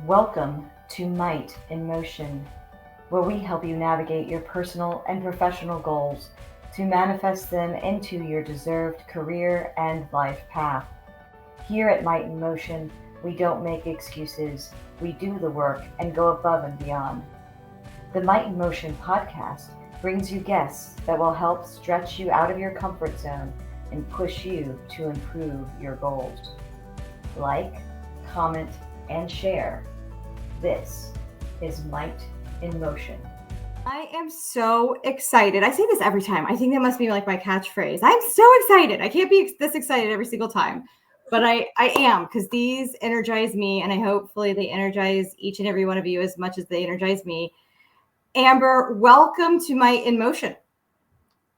Welcome to Might in Motion, where we help you navigate your personal and professional goals to manifest them into your deserved career and life path. Here at Might in Motion, we don't make excuses, we do the work and go above and beyond. The Might in Motion podcast brings you guests that will help stretch you out of your comfort zone and push you to improve your goals. Like, comment, and share. This is Might in Motion. I am so excited. I say this every time. I think that must be like my catchphrase. I'm so excited. I can't be this excited every single time, but I am, because these energize me, and I hopefully they energize each and every one of you as much as they energize me. Amber, welcome to Might in Motion.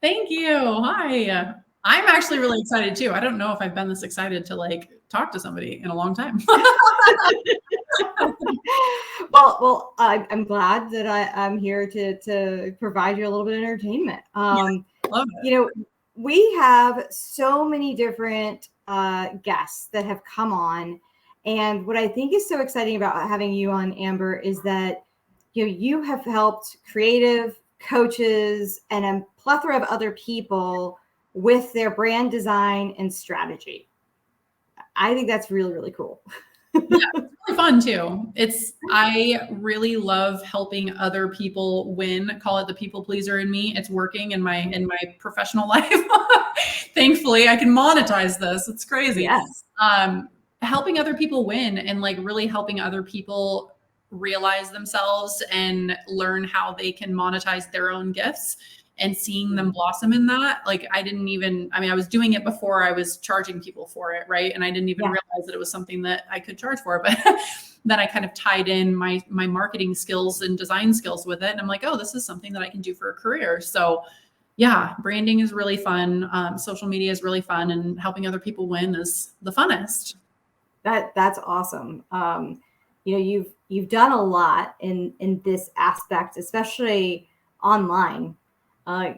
Thank you. Hi. I'm actually really excited too. I don't know if I've been this excited to talk to somebody in a long time. Well, I'm glad that I'm here to provide you a little bit of entertainment. Love it. We have so many different guests that have come on, and what I think is so exciting about having you on, Amber, is that you have helped creative coaches and a plethora of other people with their brand design and strategy. I think that's really, really cool. Yeah, it's really fun too. I really love helping other people win. Call it the people pleaser in me. It's working in my professional life. Thankfully, I can monetize this. It's crazy. Yes. Helping other people win and really helping other people realize themselves and learn how they can monetize their own gifts and seeing them blossom in that. I was doing it before I was charging people for it. Right. And I didn't even realize that it was something that I could charge for, but then I kind of tied in my marketing skills and design skills with it. And I'm like, oh, this is something that I can do for a career. So yeah, branding is really fun. Social media is really fun, and helping other people win is the funnest. That's awesome. You've done a lot in this aspect, especially online.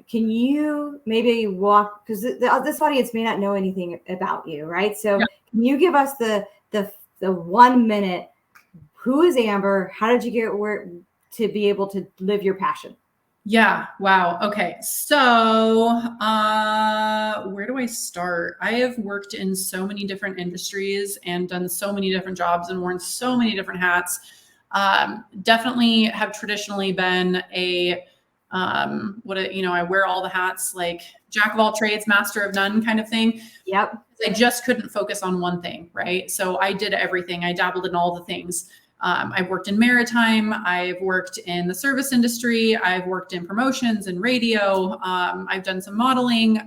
Can you maybe walk, because this audience may not know anything about you, right? So Can you give us the 1 minute, who is Amber? How did you get where to be able to live your passion? Yeah. Wow. Okay. So where do I start? I have worked in so many different industries and done so many different jobs and worn so many different hats. Definitely have traditionally been I wear all the hats, like jack of all trades, master of none kind of thing. Yep. I just couldn't focus on one thing. Right. So I did everything. I dabbled in all the things. I've worked in maritime. I've worked in the service industry. I've worked in promotions and radio. I've done some modeling.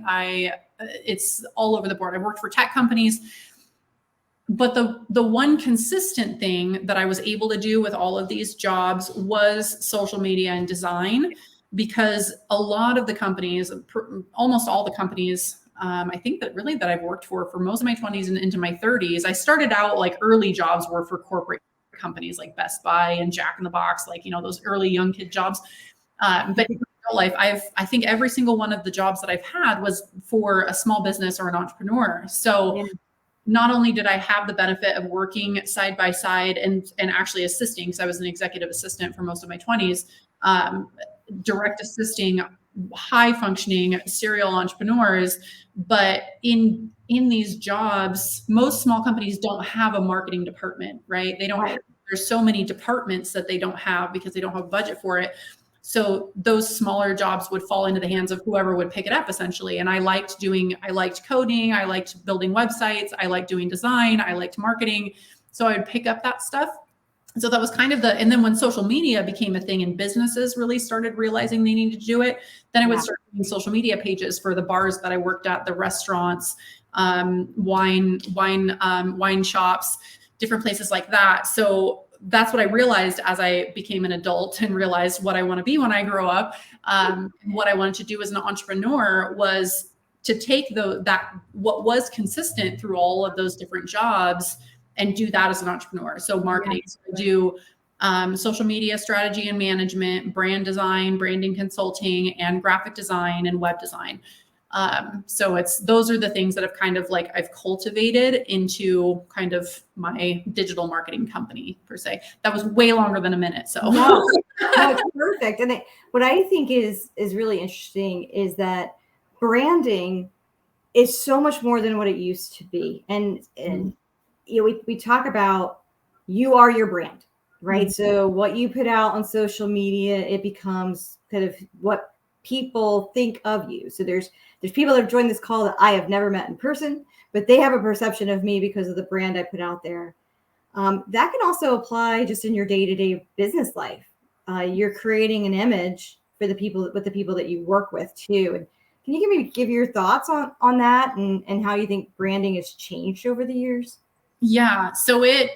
It's all over the board. I've worked for tech companies. But the one consistent thing that I was able to do with all of these jobs was social media and design, because a lot of the companies, almost all the companies, I think that I've worked for most of my 20s and into my 30s, I started out early jobs were for corporate companies like Best Buy and Jack in the Box, those early young kid jobs. But in real life, I think every single one of the jobs that I've had was for a small business or an entrepreneur. So not only did I have the benefit of working side by side and actually assisting, because I was an executive assistant for most of my 20s, direct assisting high functioning serial entrepreneurs. But in these jobs, most small companies don't have a marketing department, right? They don't. There's so many departments that they don't have because they don't have budget for it. So those smaller jobs would fall into the hands of whoever would pick it up, essentially. And I liked coding, I liked building websites, I liked doing design, I liked marketing. So I would pick up that stuff. So that was kind of and then when social media became a thing and businesses really started realizing they needed to do it, then I would start doing social media pages for the bars that I worked at, the restaurants, wine shops, different places like that. So that's what I realized as I became an adult and realized what I want to be when I grow up. What I wanted to do as an entrepreneur was to take what was consistent through all of those different jobs and do that as an entrepreneur. So marketing, so I do social media strategy and management, brand design, branding consulting, and graphic design and web design. So those are the things that have kind of like I've cultivated into kind of my digital marketing company per se. That was way longer than a minute. So no, it's perfect. And what I think is really interesting is that branding is so much more than what it used to be. And you know, we talk about you are your brand, right? So what you put out on social media, it becomes kind of what people think of you. So there's people that have joined this call that I have never met in person, but they have a perception of me because of the brand I put out there. That can also apply just in your day-to-day business life. You're creating an image for the people that you work with too. And can you give your thoughts on that and how you think branding has changed over the years? Yeah. So it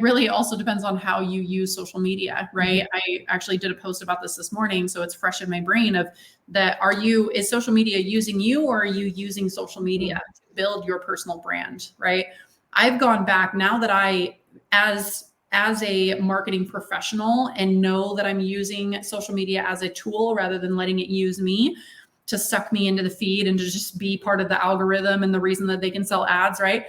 really also depends on how you use social media, right? I actually did a post about this morning, so it's fresh in my brain of that. Is social media using you, or are you using social media to build your personal brand, right? I've gone back now that as a marketing professional and know that I'm using social media as a tool rather than letting it use me to suck me into the feed and to just be part of the algorithm and the reason that they can sell ads, right?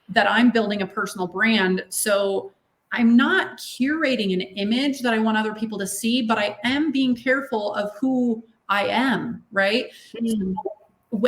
That I'm building a personal brand. So I'm not curating an image that I want other people to see, but I am being careful of who I am, right? So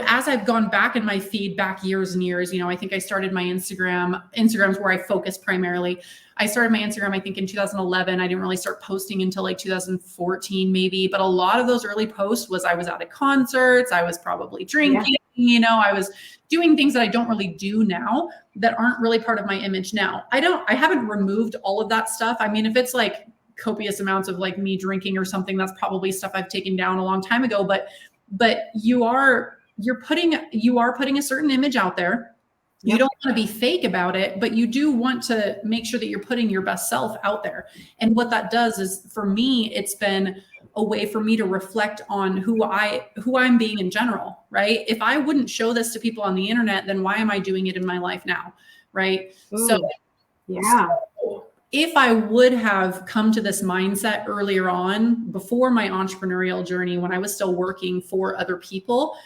as I've gone back in my feed back years and years, I think I started my Instagram's where I focus primarily. I started my Instagram, I think in 2011. I didn't really start posting until like 2014 maybe, but a lot of those early posts was I was out at concerts, I was probably drinking, I was doing things that I don't really do now that aren't really part of my image now. I haven't removed all of that stuff. I mean, if it's like copious amounts of like me drinking or something, that's probably stuff I've taken down a long time ago, but you are putting a certain image out there. You don't want to be fake about it, but you do want to make sure that you're putting your best self out there. And what that does is, for me, it's been a way for me to reflect on who I'm being in general, right? If I wouldn't show this to people on the internet, then why am I doing it in my life now, right? So if I would have come to this mindset earlier on, before my entrepreneurial journey, when I was still working for other people,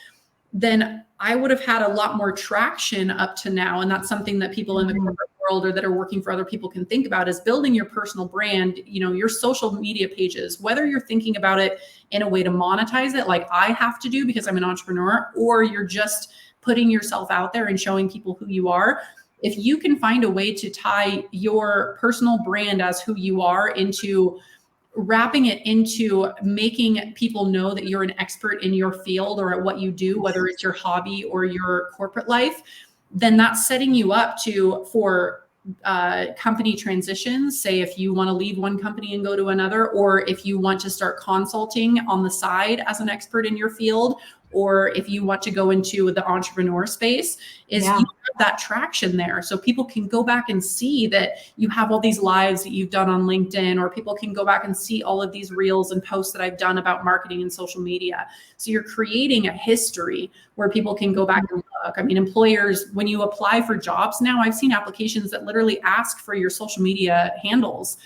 then I would have had a lot more traction up to now. And that's something that people in the corporate world or that are working for other people can think about, is building your personal brand, your social media pages, whether you're thinking about it in a way to monetize it, like I have to do because I'm an entrepreneur, or you're just putting yourself out there and showing people who you are. If you can find a way to tie your personal brand as who you are into wrapping it into making people know that you're an expert in your field or at what you do, whether it's your hobby or your corporate life, then that's setting you up for company transitions. Say if you want to leave one company and go to another, or if you want to start consulting on the side as an expert in your field, or if you want to go into the entrepreneur space, you have that traction there. So people can go back and see that you have all these lives that you've done on LinkedIn, or people can go back and see all of these reels and posts that I've done about marketing and social media. So you're creating a history where people can go back and look. I mean, employers, when you apply for jobs now, I've seen applications that literally ask for your social media handles,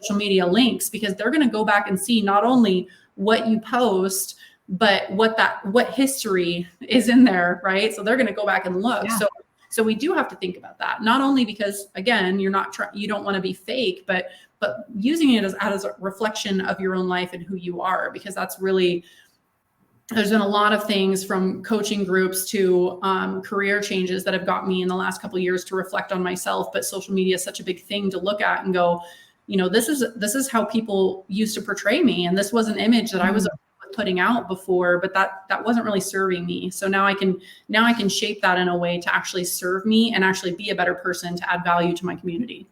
social media links, because they're going to go back and see not only what you post, but what history is in there, right? So they're going to go back and look. So we do have to think about that, not only because, again, you don't want to be fake, but using it as a reflection of your own life and who you are, because that's really, there's been a lot of things from coaching groups to career changes that have got me in the last couple of years to reflect on myself. But social media is such a big thing to look at and go, this is how people used to portray me. And this was an image that I was putting out before, but that wasn't really serving me. So now I can shape that in a way to actually serve me and actually be a better person to add value to my community.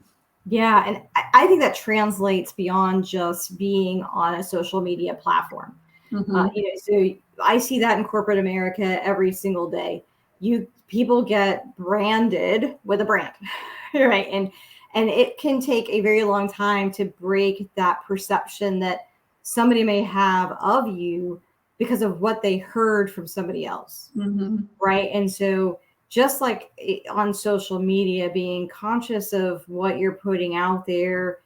Yeah. And I think that translates beyond just being on a social media platform. So I see that in corporate America every single day. People get branded with a brand, right? And it can take a very long time to break that perception that somebody may have of you because of what they heard from somebody else. Right. And so just like on social media, being conscious of what you're putting out there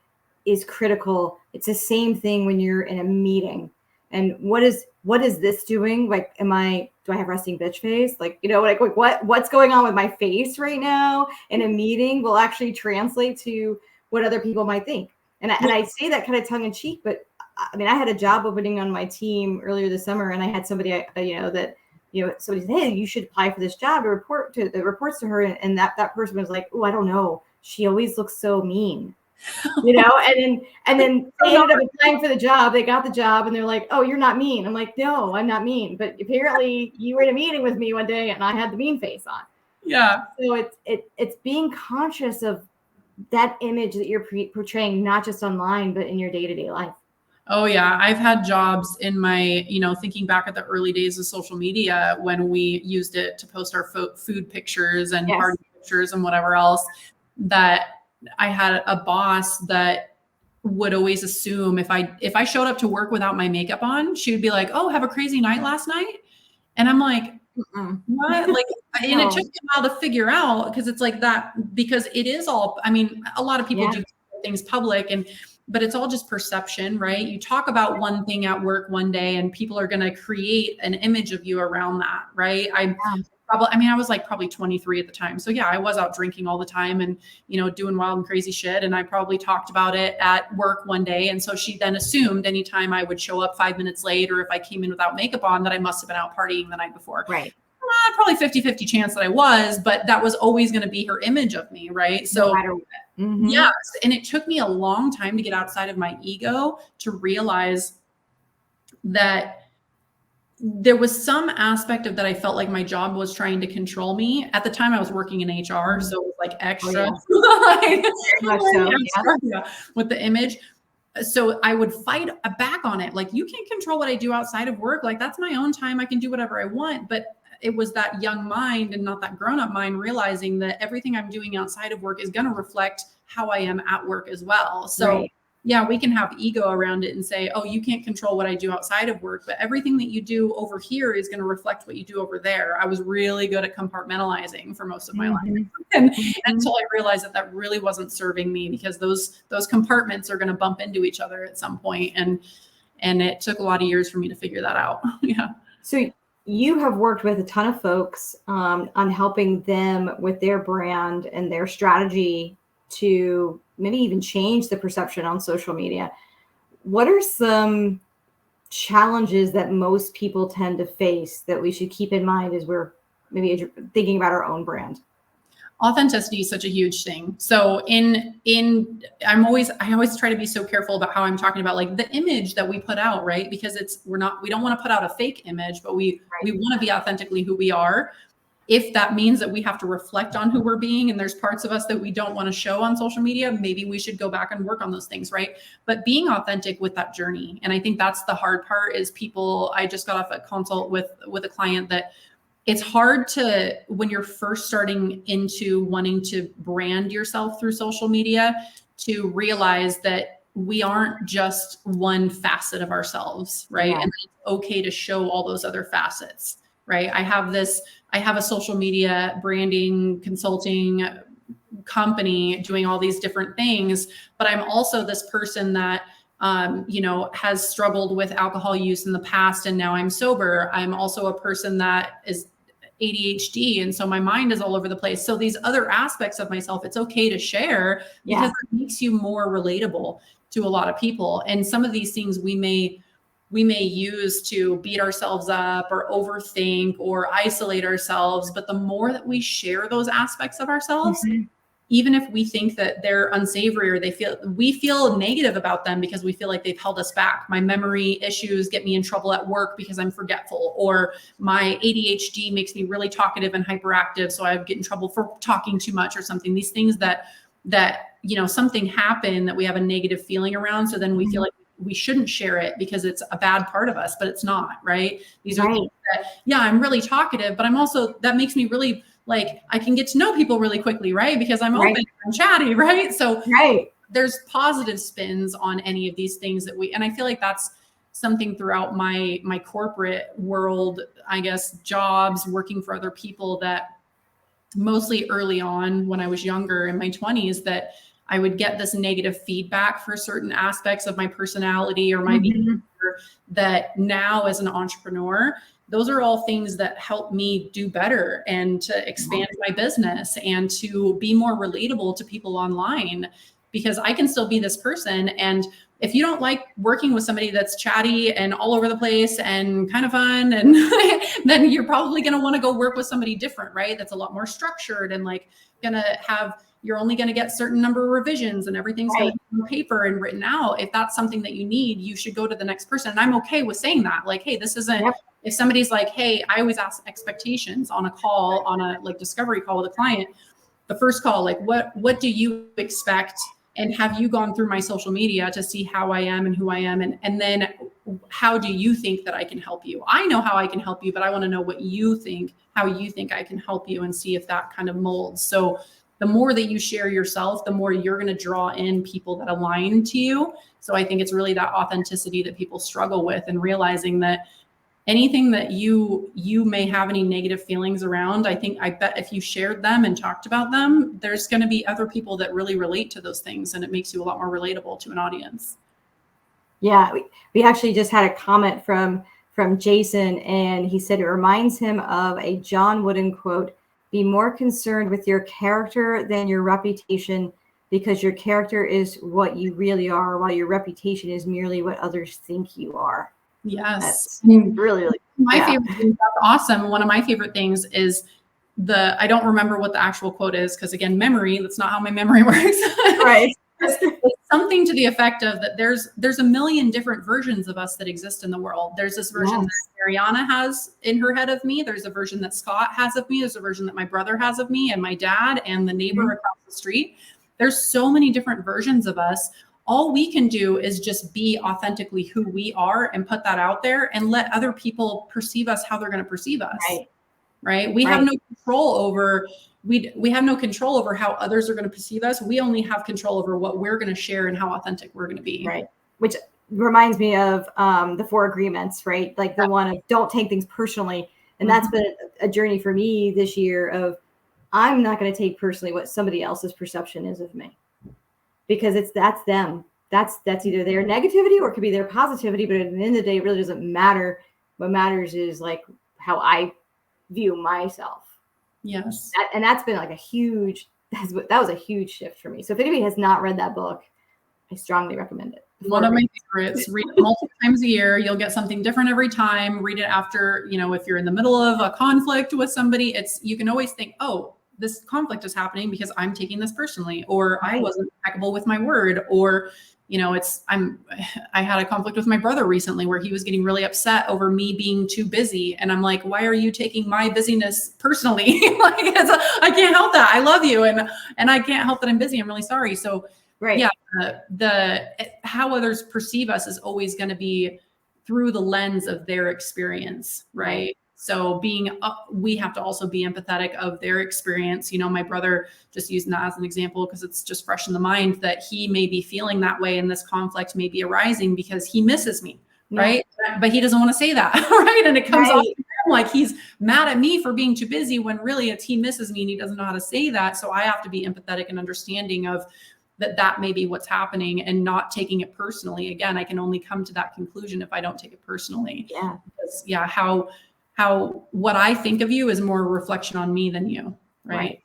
is critical. It's the same thing when you're in a meeting. And what is this doing? Like, am I do I have resting bitch face? Like, like what's going on with my face right now in a meeting will actually translate to what other people might think. And I say that kind of tongue in cheek, but I mean, I had a job opening on my team earlier this summer, and I had somebody, somebody said, hey, you should apply for this job. It reports to her. And that person was like, oh, I don't know. She always looks so mean. And then they ended up applying for the job. They got the job, and they're like, "Oh, you're not mean." I'm like, "No, I'm not mean." But apparently, you were in a meeting with me one day, and I had the mean face on. Yeah. So it's being conscious of that image that you're portraying, not just online, but in your day-to-day life. Oh yeah, I've had jobs in my, thinking back at the early days of social media when we used it to post our food pictures and party pictures and whatever else, that I had a boss that would always assume if I showed up to work without my makeup on, she would be like, "Oh, have a crazy night last night?" And I'm like, what? Like, and it took me a while to figure out, because it's like that, because it is all, I mean, a lot of people do things public, but it's all just perception, right? You talk about one thing at work one day and people are going to create an image of you around that, right? I was like probably 23 at the time. So yeah, I was out drinking all the time and, doing wild and crazy shit. And I probably talked about it at work one day. And so she then assumed anytime I would show up 5 minutes late, or if I came in without makeup on, that I must have been out partying the night before. Right. Probably 50-50 chance that I was, but that was always going to be her image of me. Right. So no matter what. Mm-hmm. Yes. And it took me a long time to get outside of my ego to realize that there was some aspect of that I felt like my job was trying to control me. At the time I was working in HR, so it was like extra, with the image. So I would fight back on it. Like, you can't control what I do outside of work. Like, that's my own time. I can do whatever I want. But it was that young mind and not that grown-up mind realizing that everything I'm doing outside of work is going to reflect how I am at work as well. So yeah, we can have ego around it and say, oh, you can't control what I do outside of work, but everything that you do over here is going to reflect what you do over there. I was really good at compartmentalizing for most of my life. And until I realized that really wasn't serving me, because those compartments are going to bump into each other at some point. And it took a lot of years for me to figure that out. Yeah. So you have worked with a ton of folks on helping them with their brand and their strategy to maybe even change the perception on social media. What are some challenges that most people tend to face that we should keep in mind as we're maybe thinking about our own brand? Authenticity is such a huge thing. So I always try to be so careful about how I'm talking about, like, the image that we put out, right? Because we don't want to put out a fake image, but we want to be authentically who we are. If that means that we have to reflect on who we're being, and there's parts of us that we don't want to show on social media, maybe we should go back and work on those things, right? But being authentic with that journey. And I think that's the hard part, is I just got off a consult with a client that it's hard to, when you're first starting into wanting to brand yourself through social media, to realize that we aren't just one facet of ourselves, right? Yeah. And it's okay to show all those other facets, right? I have a social media branding consulting company doing all these different things, but I'm also this person that has struggled with alcohol use in the past, and now I'm sober. I'm also a person that is ADHD, and so my mind is all over the place. So these other aspects of myself, it's okay to share, because it makes you more relatable to a lot of people. And some of these things we may use to beat ourselves up or overthink or isolate ourselves. But the more that we share those aspects of ourselves, even if we think that they're unsavory or we feel negative about them because we feel like they've held us back. My memory issues get me in trouble at work because I'm forgetful, or my ADHD makes me really talkative and hyperactive, so I get in trouble for talking too much or something. These things that something happened that we have a negative feeling around, so then we feel like we shouldn't share it because it's a bad part of us, but it's not, right? These are things that, I'm really talkative, but I'm also, that makes me really, like, I can get to know people really quickly, right? Because I'm open and chatty, right? So there's positive spins on any of these things and I feel like that's something throughout my corporate world, I guess, jobs, working for other people, that mostly early on when I was younger in my 20s, that I would get this negative feedback for certain aspects of my personality or my behavior, that now as an entrepreneur, those are all things that help me do better and to expand my business and to be more relatable to people online, because I can still be this person. And if you don't like working with somebody that's chatty and all over the place and kind of fun, and then you're probably going to want to go work with somebody different, right? That's a lot more structured and like you're only going to get certain number of revisions and everything's going to be on paper and written out. If that's something that you need, you should go to the next person. And I'm okay with saying that. Like, hey, this isn't, if somebody's like, hey, I always ask expectations on a call, on a like discovery call with a client, the first call, like what do you expect? And have you gone through my social media to see how I am and who I am? And then how do you think that I can help you? I know how I can help you, but I want to know what you think, how you think I can help you, and see if that kind of molds. So the more that you share yourself, the more you're going to draw in people that align to you. So I think it's really that authenticity that people struggle with, and realizing that anything that you may have any negative feelings around, I bet if you shared them and talked about them, there's going to be other people that really relate to those things, and it makes you a lot more relatable to an audience. Yeah, we actually just had a comment from Jason, and he said it reminds him of a John Wooden quote: "Be more concerned with your character than your reputation, because your character is what you really are, while your reputation is merely what others think you are." Yes. That's really my favorite thing. That's awesome. One of my favorite things is I don't remember what the actual quote is, because again, memory, that's not how my memory works. Right. It's something to the effect of that there's a million different versions of us that exist in the world. There's this version that Mariana has in her head of me. There's a version that Scott has of me. There's a version that my brother has of me, and my dad and the neighbor across the street. There's so many different versions of us. All we can do is just be authentically who we are and put that out there, and let other people perceive us how they're going to perceive us. Right. We have no control over, we have no control over how others are going to perceive us. We only have control over what we're going to share and how authentic we're going to be. Right. Which reminds me of the 4 agreements, right? Like the one of don't take things personally. And that's been a journey for me this year of, I'm not going to take personally what somebody else's perception is of me, because that's them. That's either their negativity or it could be their positivity. But at the end of the day, it really doesn't matter. What matters is like how I view myself. Yes. And that's been like that was a huge shift for me. So if anybody has not read that book, I strongly recommend it. One of my favorites. Read it multiple times a year. You'll get something different every time. Read it after, if you're in the middle of a conflict with somebody, you can always think, oh, this conflict is happening because I'm taking this personally, or I wasn't impeccable with my word, or, I had a conflict with my brother recently where he was getting really upset over me being too busy. And I'm like, why are you taking my busyness personally? I can't help that. I love you. And I can't help that I'm busy. I'm really sorry. So how others perceive us is always going to be through the lens of their experience. Right. So we have to also be empathetic of their experience. My brother, just using that as an example, because it's just fresh in the mind, that he may be feeling that way, and this conflict may be arising because he misses me. Right. But he doesn't want to say that. Right. And it comes off like he's mad at me for being too busy, when really it's he misses me and he doesn't know how to say that. So I have to be empathetic and understanding of that may be what's happening, and not taking it personally. Again, I can only come to that conclusion if I don't take it personally. Yeah. Because how what I think of you is more a reflection on me than you. Right.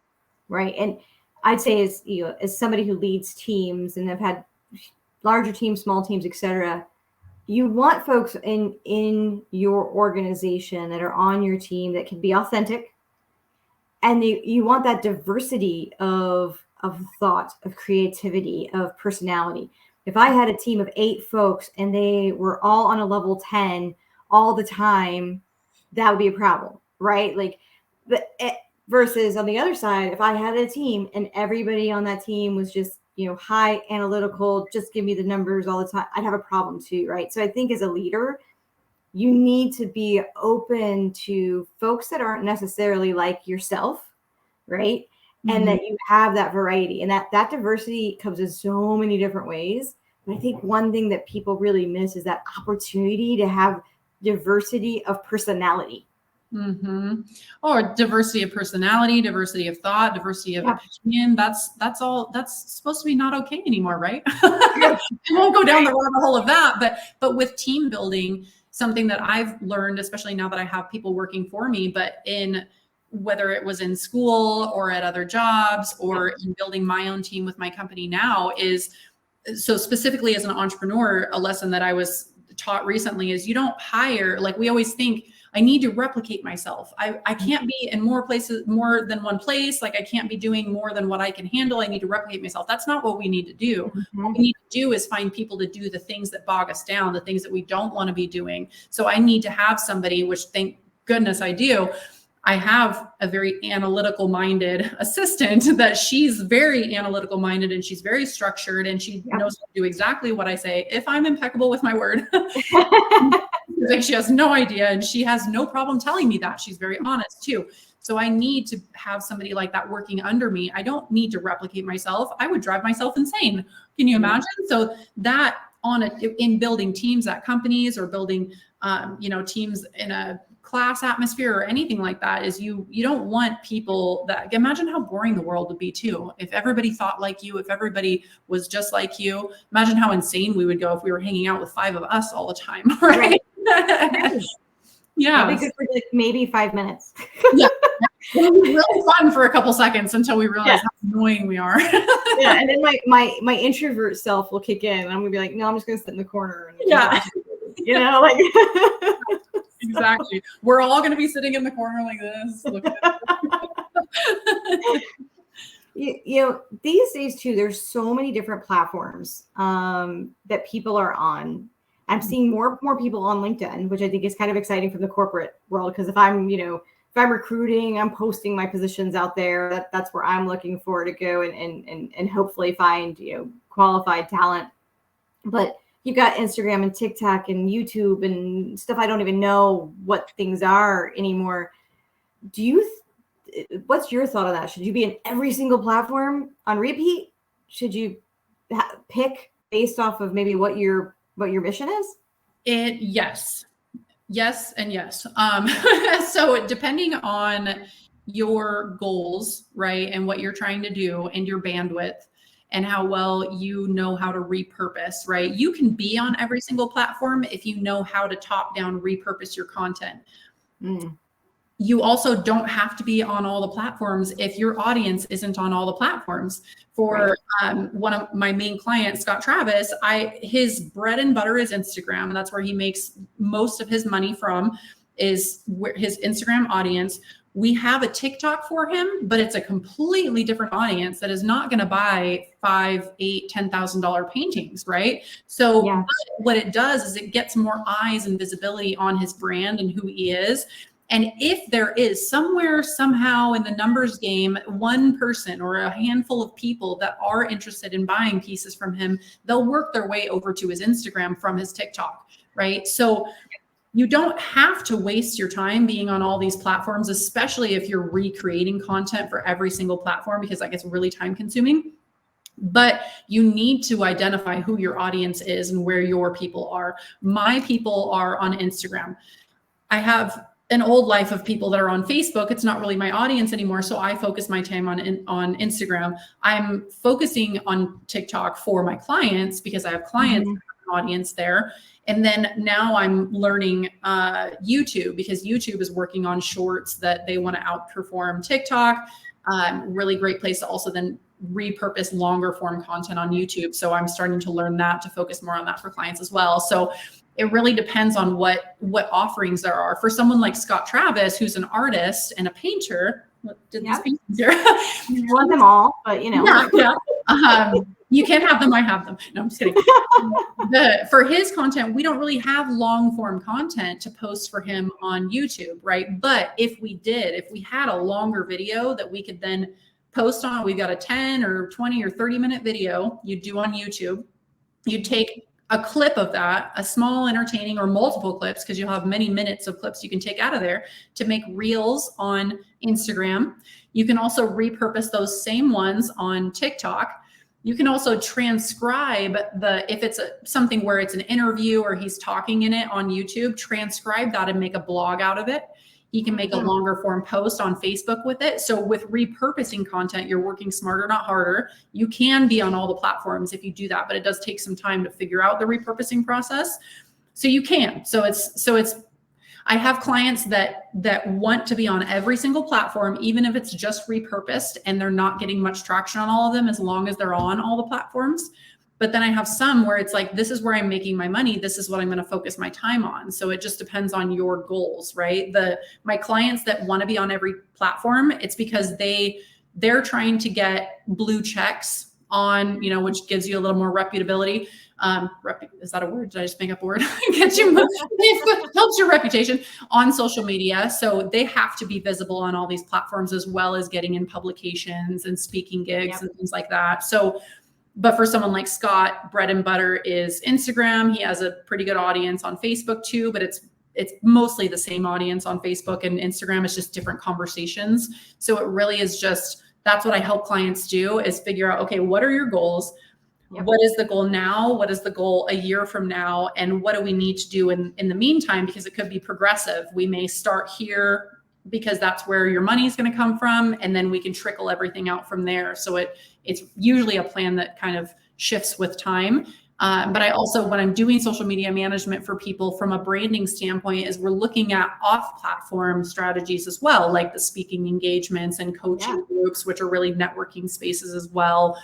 And I'd say as somebody who leads teams and have had larger teams, small teams, etc., you want folks in your organization that are on your team that can be authentic, and you want that diversity of thought, of creativity, of personality. If I had a team of 8 folks and they were all on a level 10 all the time, that would be a problem, right? Versus on the other side, if I had a team and everybody on that team was just, high analytical, just give me the numbers all the time, I'd have a problem too, right? So I think as a leader, you need to be open to folks that aren't necessarily like yourself, right? And that you have that variety, and that diversity comes in so many different ways. But I think one thing that people really miss is that opportunity to have diversity of personality. Or diversity of personality, diversity of thought, diversity of opinion. That's supposed to be not okay anymore, right? I won't go down the rabbit hole of that, but with team building, something that I've learned, especially now that I have people working for me, but whether it was in school or at other jobs or in building my own team with my company now, is so specifically as an entrepreneur, a lesson that I was taught recently is you don't hire, like we always think, I need to replicate myself. I can't be in more than one place. Like I can't be doing more than what I can handle. I need to replicate myself. That's not what we need to do. What we need to do is find people to do the things that bog us down, the things that we don't want to be doing. So I need to have somebody, which thank goodness I do. I have a very analytical minded assistant that she's very analytical minded and she's very structured and she knows how to do exactly what I say. If I'm impeccable with my word, like she has no idea and she has no problem telling me that. She's very honest too. So I need to have somebody like that working under me. I don't need to replicate myself. I would drive myself insane. Can you imagine? So that in building teams at companies or building, teams in a class atmosphere or anything like that is you don't want people that, imagine how boring the world would be too. If everybody thought like you, if everybody was just like you, imagine how insane we would go if we were hanging out with 5 of us all the time. Right. Yeah. That'd be good for like maybe 5 minutes. Yeah. It was really fun for a couple seconds until we realize how annoying we are. Yeah. And then my introvert self will kick in and I'm gonna be like, no, I'm just gonna sit in the corner. And, like exactly. We're all going to be sitting in the corner like this. These days too, there's so many different platforms that people are on. I'm seeing more people on LinkedIn, which I think is kind of exciting from the corporate world. Because if I'm recruiting, I'm posting my positions out there. That's where I'm looking for to go and hopefully find qualified talent. But you've got Instagram and TikTok and YouTube and stuff. I don't even know what things are anymore. What's your thought on that? Should you be in every single platform on repeat? Should you pick based off of maybe what your mission is? Yes and yes. So depending on your goals, right, and what you're trying to do and your bandwidth, and how well you know how to repurpose, right? You can be on every single platform if you know how to top down repurpose your content. You also don't have to be on all the platforms if your audience isn't on all the platforms. For one of my main clients, Scott Travis, his bread and butter is Instagram, and that's where he makes most of his money from, is his Instagram audience. We have a TikTok for him, but it's a completely different audience that is not going to buy $5,000, $8,000, $10,000 paintings, right? So what it does is it gets more eyes and visibility on his brand and who he is. And if there is somewhere, somehow in the numbers game, one person or a handful of people that are interested in buying pieces from him, they'll work their way over to his Instagram from his TikTok, right? So you don't have to waste your time being on all these platforms, especially if you're recreating content for every single platform, because that gets really time consuming. But you need to identify who your audience is and where your people are. My people are on Instagram. I have an old life of people that are on Facebook. It's not really my audience anymore. So I focus my time on Instagram. I'm focusing on TikTok for my clients because I have clients, an audience there. And then now I'm learning YouTube because YouTube is working on shorts that they want to outperform TikTok. Really great place to also then repurpose longer form content on YouTube. So I'm starting to learn that to focus more on that for clients as well. So it really depends on what offerings there are. For someone like Scott Travis, who's an artist and a painter, did these paintings here? You want them all, but you can have them. I have them. No, I'm just kidding. For his content, we don't really have long form content to post for him on YouTube, right? But if we had a longer video that we could then post on, we've got a 10 or 20 or 30-minute video you do on YouTube. You take a clip of that, a small entertaining or multiple clips, because you'll have many minutes of clips you can take out of there to make reels on Instagram. You can also repurpose those same ones on TikTok. You can also transcribe if it's something where it's an interview or he's talking in it on YouTube, transcribe that and make a blog out of it. He can make a longer form post on Facebook with it. So with repurposing content, you're working smarter, not harder. You can be on all the platforms if you do that, but it does take some time to figure out the repurposing process. So you can. So it's I have clients that want to be on every single platform, even if it's just repurposed and they're not getting much traction on all of them, as long as they're on all the platforms. But then I have some where it's like, this is where I'm making my money. This is what I'm going to focus my time on. So it just depends on your goals, right? My clients that want to be on every platform, it's because they're trying to get blue checks on, which gives you a little more reputability. Is that a word? Did I just make up a word? It helps your reputation on social media. So they have to be visible on all these platforms, as well as getting in publications and speaking gigs and things like that. So, but for someone like Scott, bread and butter is Instagram. He has a pretty good audience on Facebook too, but it's mostly the same audience on Facebook and Instagram. It's just different conversations. So it really is just, that's what I help clients do, is figure out, okay, what are your goals? Yep. What is the goal now? What is the goal a year from now? And what do we need to do in the meantime? Because it could be progressive. We may start here because that's where your money is going to come from. And then we can trickle everything out from there. So it's usually a plan that kind of shifts with time. But I also, when I'm doing social media management for people from a branding standpoint, is we're looking at off-platform strategies as well, like the speaking engagements and coaching groups, which are really networking spaces as well,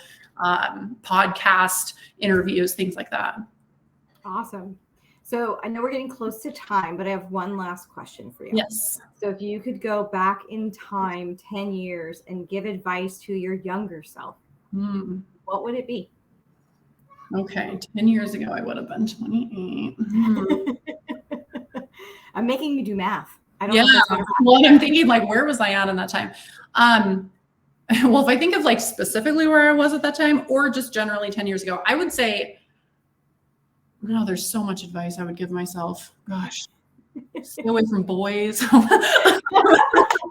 podcast interviews, things like that. Awesome. So I know we're getting close to time, but I have one last question for you. Yes. So if you could go back in time 10 years and give advice to your younger self, what would it be? Okay. 10 years ago, I would have been 28. I'm making you do math. I don't know. Yeah. Well, I'm thinking, like, where was I at in that time? Well, if I think of like specifically where I was at that time, or just generally 10 years ago, I would say, no, there's so much advice I would give myself. Gosh, stay away from boys.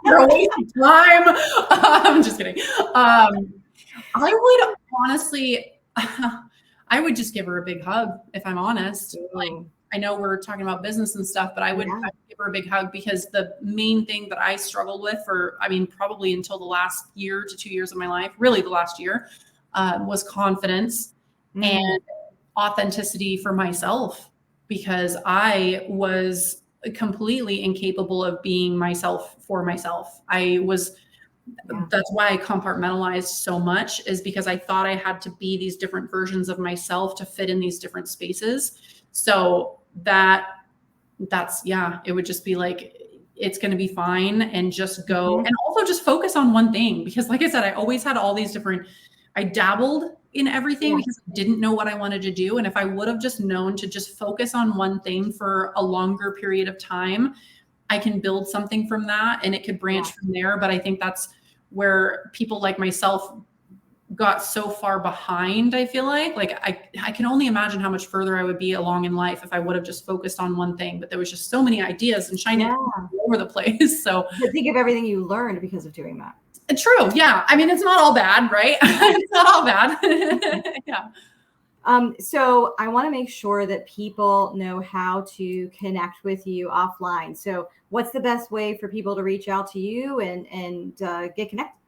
You're a waste of time. I'm just kidding. I would honestly, I would just give her a big hug, if I'm honest. Like, I know we're talking about business and stuff, but I would give her a big hug, because the main thing that I struggled with probably until the last year to 2 years of my life, really the last year, was confidence and authenticity for myself, because I was completely incapable of being myself for myself. That's why I compartmentalized so much, is because I thought I had to be these different versions of myself to fit in these different spaces. So it would just be like, it's going to be fine, and just go. And also just focus on one thing, because like I said, I always had all these different, I dabbled in everything because I didn't know what I wanted to do. And if I would have just known to just focus on one thing for a longer period of time, I can build something from that, and it could branch from there. But I think that's where people like myself got so far behind. I feel like I can only imagine how much further I would be along in life if I would have just focused on one thing, but there was just so many ideas and shining all over the place. So think of everything you learned because of doing that. True. Yeah. I mean, it's not all bad, right? It's not all bad. Yeah. So I want to make sure that people know how to connect with you offline. So what's the best way for people to reach out to you and get connected?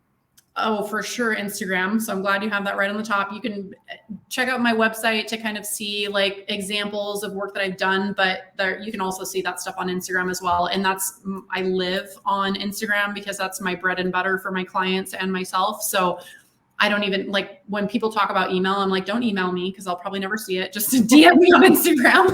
Oh, for sure, Instagram. So I'm glad you have that right on the top. You can check out my website to kind of see like examples of work that I've done, but you can also see that stuff on Instagram as well. And I live on Instagram because that's my bread and butter for my clients and myself. So I don't even, like, when people talk about email, I'm like, don't email me because I'll probably never see it. Just DM me on Instagram,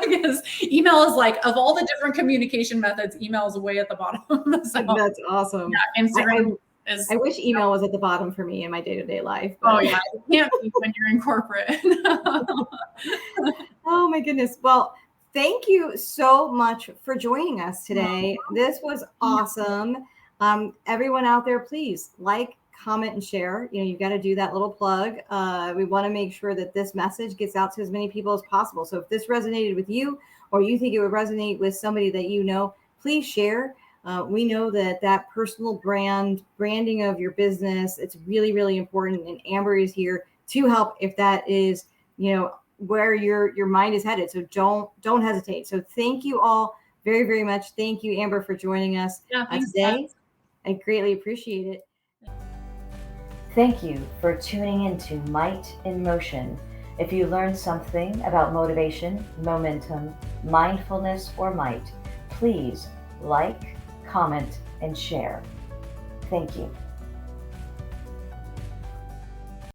because email is like, of all the different communication methods, email is way at the bottom. So, that's awesome. Yeah, Instagram. I wish email was at the bottom for me in my day-to-day life. But. Oh yeah, it can't be when you're in corporate. Oh my goodness. Well, thank you so much for joining us today. This was awesome. Everyone out there, please like, comment, and share. You've got to do that little plug. We want to make sure that this message gets out to as many people as possible. So if this resonated with you, or you think it would resonate with somebody that you know, please share. We know that personal branding of your business, it's really, really important. And Amber is here to help if that is, where your mind is headed. So don't hesitate. So thank you all very, very much. Thank you, Amber, for joining us today. I greatly appreciate it. Thank you for tuning into Might in Motion, If you learned something about motivation, momentum, mindfulness, or might, please like, comment, and share. Thank you.